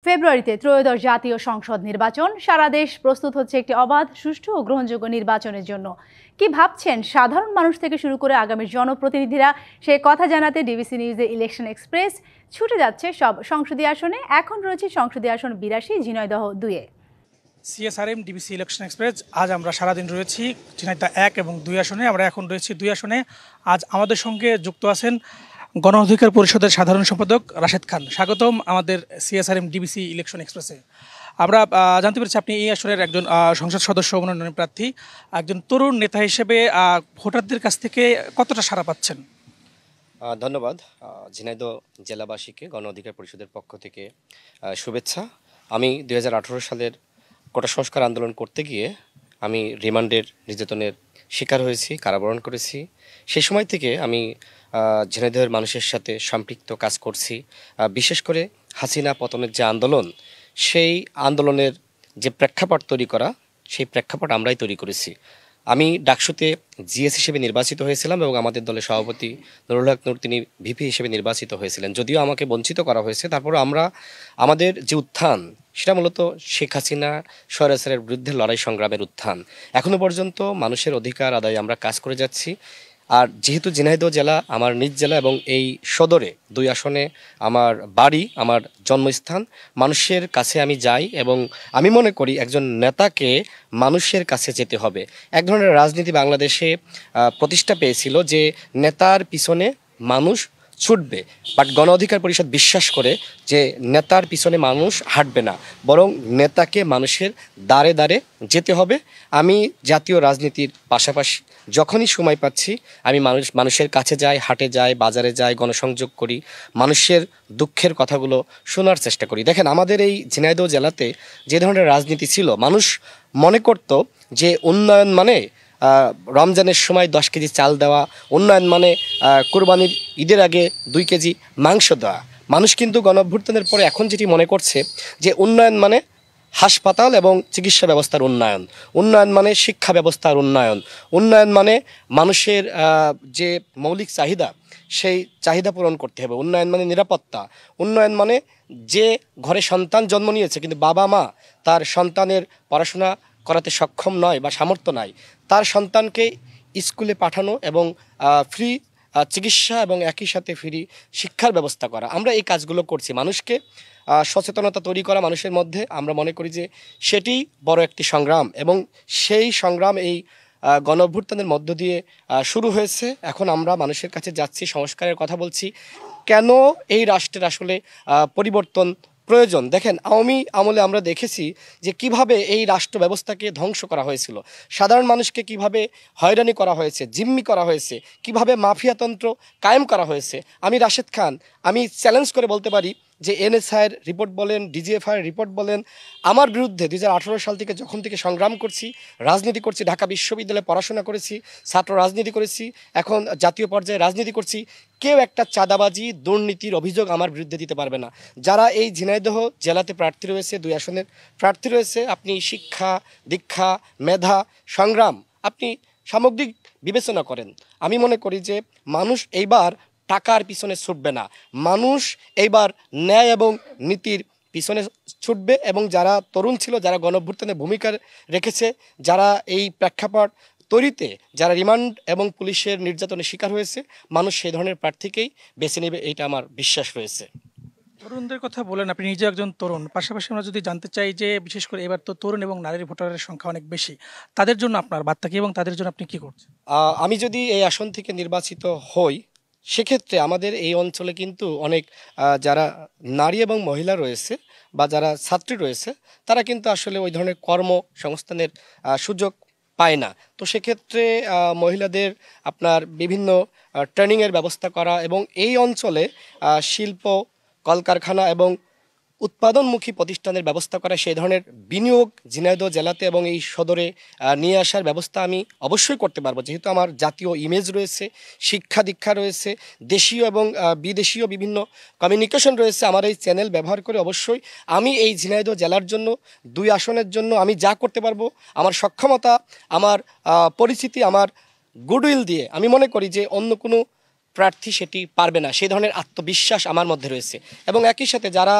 ফেব্রুয়ারিতে ত্রয়োদশ জাতীয় সংসদ নির্বাচন। সারা দেশ প্রস্তুত হচ্ছে একটি অবাধ, সুষ্ঠু ও গ্রহণযোগ্য নির্বাচনের জন্য। কি ভাবছেন সাধারণ মানুষ থেকে শুরু করে আগামীর জনপ্রতিনিধিরা, সে কথা জানাতে ডিবিসি নিউজের ইলেকশন এক্সপ্রেস ছুটে যাচ্ছে সব সংসদীয় আসনে। এখন রয়েছে সংসদীয় আসন ৮২, ঝিনাইদহ ২-এ। CSRM DBC election express. আজ আমরা সারাদিন রয়েছি ঝিনাইদহ ১ এবং ২ আসনে। আমরা এখন রয়েছি ২ আসনে। আজ আমাদের সঙ্গে যুক্ত আছেন গণ অধিকার পরিষদের সাধারণ সম্পাদক রাশেদ খান। স্বাগতম আমাদের সিএসআরএম ডিবিসি ইলেকশন এক্সপ্রেসে। আমরা জানতে পেরেছি আপনি এই আসনের একজন সংসদ সদস্য মনোনয়ন প্রার্থী, একজন তরুণ নেতা হিসেবে ভোটারদের কাছ থেকে কতটা সাড়া পাচ্ছেন? ধন্যবাদ। ঝিনাইদহ জেলাবাসীকে গণ অধিকার পরিষদের পক্ষ থেকে শুভেচ্ছা। আমি ২০১৮ সালের কোটা সংস্কার আন্দোলন করতে গিয়ে আমি রিমান্ডের নির্যাতনের শিকার হয়েছি, কারাবরণ করেছি। সেই সময় থেকে আমি ঝিনাইদহের মানুষের সাথে সম্পৃক্ত কাজ করছি। বিশেষ করে হাসিনা পতনের যে আন্দোলন, সেই আন্দোলনের যে প্রেক্ষাপট তৈরি করা, সেই প্রেক্ষাপট আমরাই তৈরি করেছি। আমি ডাকসুতে জিএস হিসেবে নির্বাচিত হয়েছিলাম এবং আমাদের দলের সভাপতি নুরুল হক নূর তিনি ভিপি হিসেবে নির্বাচিত হয়েছিলেন। যদিও আমাকে বঞ্চিত করা হয়েছে, তারপরও আমরা আমাদের যে উত্থান, সেটা মূলত শেখ হাসিনা স্বৈরাচারের বিরুদ্ধে লড়াই সংগ্রামের উত্থান। এখনও পর্যন্ত মানুষের অধিকার আদায়ে আমরা কাজ করে যাচ্ছি। আর যেহেতু ঝিনাইদহ জেলা আমার নিজ জেলা এবং এই সদরে ২ আসনে আমার বাড়ি, আমার জন্মস্থান, মানুষের কাছে আমি যাই এবং আমি মনে করি একজন নেতাকে মানুষের কাছে যেতে হবে। এক ধরনের রাজনীতি বাংলাদেশে প্রতিষ্ঠা পেয়েছিল যে নেতার পিছনে মানুষ ছুটবে, বাট গণ অধিকার পরিষদ বিশ্বাস করে যে নেতার পিছনে মানুষ হাঁটবে না, বরং নেতাকে মানুষের দ্বারে দ্বারে যেতে হবে। আমি জাতীয় রাজনীতির পাশাপাশি যখনই সময় পাচ্ছি আমি মানুষের কাছে যাই, হাটে যাই, বাজারে যাই, গণসংযোগ করি, মানুষের দুঃখের কথাগুলো শোনার চেষ্টা করি। দেখেন, আমাদের এই ঝিনাইদহ জেলাতে যে ধরনের রাজনীতি ছিল, মানুষ মনে করত যে উন্নয়ন মানে রমজানের সময় 10 কেজি চাল দেওয়া, উন্নয়ন মানে কোরবানির ঈদের আগে 2 কেজি মাংস দেওয়া। মানুষ কিন্তু গণঅভ্যুত্থানের পরে এখন যেটি মনে করছে যে উন্নয়ন মানে হাসপাতাল এবং চিকিৎসা ব্যবস্থার উন্নয়ন, উন্নয়ন মানে শিক্ষা ব্যবস্থার উন্নয়ন, উন্নয়ন মানে মানুষের যে মৌলিক চাহিদা, সেই চাহিদা পূরণ করতে হবে। উন্নয়ন মানে নিরাপত্তা, উন্নয়ন মানে যে ঘরে সন্তান জন্ম নিয়েছে কিন্তু বাবা মা তার সন্তানের পড়াশোনা করাতে সক্ষম নয় বা সামর্থ্য নাই, তার সন্তানকে স্কুলে পাঠানো এবং ফ্রি চিকিৎসা এবং একই সাথে ফ্রি শিক্ষার ব্যবস্থা করা। আমরা এই কাজগুলো করছি, মানুষকে সচেতনতা তৈরি করা মানুষের মধ্যে। আমরা মনে করি যে সেটি বড় একটি সংগ্রাম এবং সেই সংগ্রাম এই গণ অভ্যুত্থানের মধ্য দিয়ে শুরু হয়েছে। এখন আমরা মানুষের কাছে যাচ্ছি, সংস্কারের কথা বলছি। কেন এই রাষ্ট্রের আসলে পরিবর্তন প্রয়োজন? দেখেন, আওয়ামী আমলে আমরা দেখেছি যে কিভাবে এই রাষ্ট্র ব্যবস্থাকে ধ্বংস করা হয়েছিল, সাধারণ মানুষকে কিভাবে হয়রানি করা হয়েছে, জিম্মি করা হয়েছে, কিভাবে মাফিয়াতন্ত্র কায়েম করা হয়েছে। আমি রাশেদ খান, আমি চ্যালেঞ্জ করে বলতে পারি যে এনএসআইয়ের রিপোর্ট বলেন, ডিজিএফআইয়ের রিপোর্ট বলেন, আমার বিরুদ্ধে ২০১৮ সাল থেকে যখন থেকে সংগ্রাম করছি, রাজনীতি করছি, ঢাকা বিশ্ববিদ্যালয়ে পড়াশোনা করেছি, ছাত্র রাজনীতি করেছি, এখন জাতীয় পর্যায়ে রাজনীতি করছি, কেউ একটা চাঁদাবাজি দুর্নীতির অভিযোগ আমার বিরুদ্ধে দিতে পারবে না। যারা এই ঝিনাইদহ জেলাতে প্রার্থী রয়েছে, 2 আসনের প্রার্থী রয়েছে, আপনি শিক্ষা, দীক্ষা, মেধা, সংগ্রাম আপনি সামগ্রিক বিবেচনা করেন, আমি মনে করি যে মানুষ এইবার টাকার পিছনে ছুটবে না, মানুষ এইবার ন্যায় এবং নীতির পিছনে ছুটবে। এবং যারা তরুণ ছিল, যারা গণঅভ্যুত্থানে ভূমিকা রেখেছে, যারা এই প্রেক্ষাপট তৈরিতে, যারা রিমান্ড এবং পুলিশের নির্যাতনের শিকার হয়েছে, মানুষ সেই ধরনের প্রার্থীকেই বেছে নেবে, এইটা আমার বিশ্বাস রয়েছে। তরুণদের কথা বলেন, আপনি নিজে একজন তরুণ, পাশাপাশি আমরা যদি জানতে চাই যে বিশেষ করে এবার তো তরুণ এবং নারীর ভোটারের সংখ্যা অনেক বেশি, তাদের জন্য আপনার বার্তা কি এবং তাদের জন্য আপনি কি করছেন? আমি যদি এই আসন থেকে নির্বাচিত হই, সেক্ষেত্রে আমাদের এই অঞ্চলে কিন্তু অনেক যারা নারী এবং মহিলা রয়েছে বা যারা ছাত্রী রয়েছে, তারা কিন্তু আসলে ওই ধরনের কর্মসংস্থানের সুযোগ পায় না। তো সেক্ষেত্রে মহিলাদের আপনার বিভিন্ন ট্রেনিংয়ের ব্যবস্থা করা এবং এই অঞ্চলে শিল্প, কলকারখানা এবং উৎপাদনমুখী প্রতিষ্ঠানের ব্যবস্থা করা, সেই ধরনের বিনিয়োগ ঝিনাইদহ জেলাতে এবং এই সদরে নিয়ে আসার ব্যবস্থা আমি অবশ্যই করতে পারবো, যেহেতু আমার জাতীয় ইমেজ রয়েছে, শিক্ষা দীক্ষা রয়েছে, দেশীয় এবং বিদেশীয় বিভিন্ন কমিউনিকেশন রয়েছে। আমার এই চ্যানেল ব্যবহার করে অবশ্যই আমি এই ঝিনাইদহ জেলার জন্য 2 আসনের জন্য আমি যা করতে পারবো, আমার সক্ষমতা, আমার পরিচিতি, আমার গুডউইল দিয়ে আমি মনে করি যে অন্য কোনো প্রার্থী সেটি পারবে না, সেই ধরনের আত্মবিশ্বাস আমার মধ্যে রয়েছে। এবং একই সাথে যারা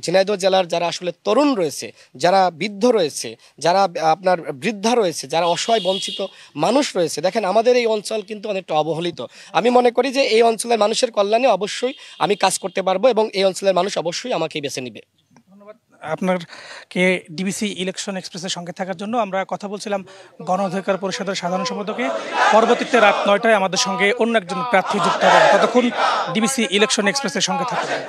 ঝিনাইদহ জেলার যারা আসলে তরুণ রয়েছে, যারা বৃদ্ধ রয়েছে, যারা আপনার বৃদ্ধা রয়েছে, যারা অসহায় বঞ্চিত মানুষ রয়েছে, দেখেন আমাদের এই অঞ্চল কিন্তু অনেকটা অবহেলিত। আমি মনে করি যে এই অঞ্চলের মানুষের কল্যাণে অবশ্যই আমি কাজ করতে পারবো এবং এই অঞ্চলের মানুষ অবশ্যই আমাকেই বেছে নেবে। আপনাকে ডিবিসি ইলেকশন এক্সপ্রেসের সঙ্গে থাকার জন্য। আমরা কথা বলছিলাম গণ অধিকার পরিষদের সাধারণ সম্পাদকে। পরবর্তীতে রাত 9টায় আমাদের সঙ্গে অন্য একজন প্রার্থী যুক্ত হবেন। ততক্ষণ ডিবিসি ইলেকশন এক্সপ্রেসের সঙ্গে থাকবেন।